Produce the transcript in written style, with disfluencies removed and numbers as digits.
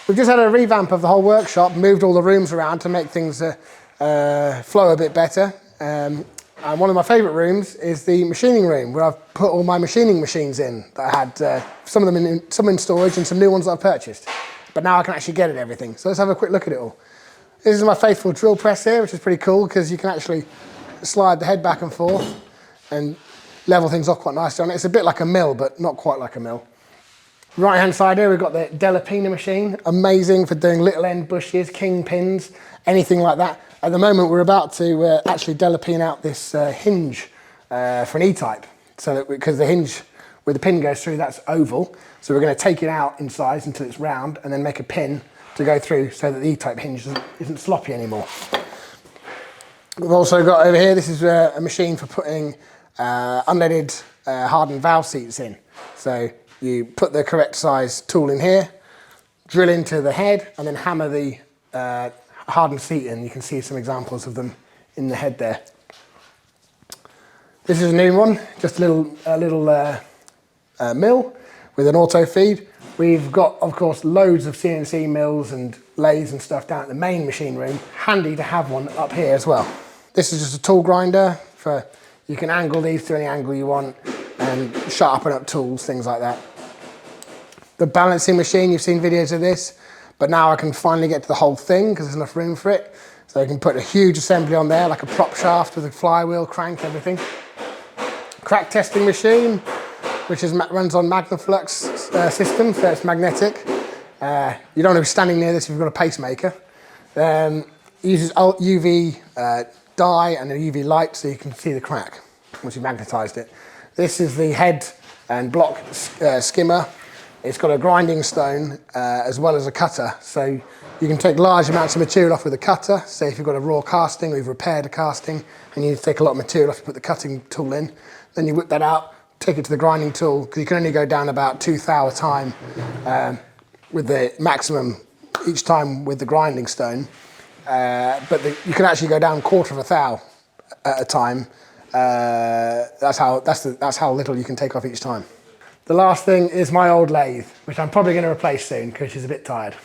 We've just had a revamp of the whole workshop, moved all the rooms around to make things flow a bit better. And one of my favourite rooms is the machining room, where I've put all my machining machines in that I had, some of them some in storage and some new ones that I've purchased. But now I can actually get at everything. So let's have a quick look at it all. This is my faithful drill press here, which is pretty cool because you can actually slide the head back and forth and level things off quite nicely on it. It's a bit like a mill, but not quite like a mill. Right hand side here, we've got the Delapina machine. Amazing for doing little end bushes, king pins, anything like that. At the moment, we're about to actually Delapine out this hinge for an E-type. So that because the hinge where the pin goes through, that's oval. So we're going to take it out in size until it's round and then make a pin to go through so that the E-type hinge isn't sloppy anymore. We've also got over here, this is a machine for putting unleaded hardened valve seats in. So you put the correct size tool in here, drill into the head, and then hammer the hardened seat in. You can see some examples of them in the head there. This is a new one, just a little mill with an auto feed. We've got, of course, loads of CNC mills and lathes and stuff down at the main machine room. Handy to have one up here as well. This is just a tool grinder for, you can angle these to any angle you want and sharpen up tools, things like that. The balancing machine, you've seen videos of this, but now I can finally get to the whole thing because there's enough room for it. So I can put a huge assembly on there, like a prop shaft with a flywheel, crank, everything. Crack testing machine, which runs on Magnum flux system, so it's magnetic. You don't want to be standing near this if you've got a pacemaker. Uses UV dye and a UV light so you can see the crack once you've magnetised it. This is the head and block skimmer. It's got a grinding stone as well as a cutter, so you can take large amounts of material off with a cutter. Say if you've got a raw casting or you've repaired a casting and you need to take a lot of material off to put the cutting tool in, then you whip that out, take it to the grinding tool, because you can only go down about 2 thou a time with the maximum each time with the grinding stone. But you can actually go down 1/4 of a thou at a time. That's how little you can take off each time. The last thing is my old lathe, which I'm probably going to replace soon because she's a bit tired.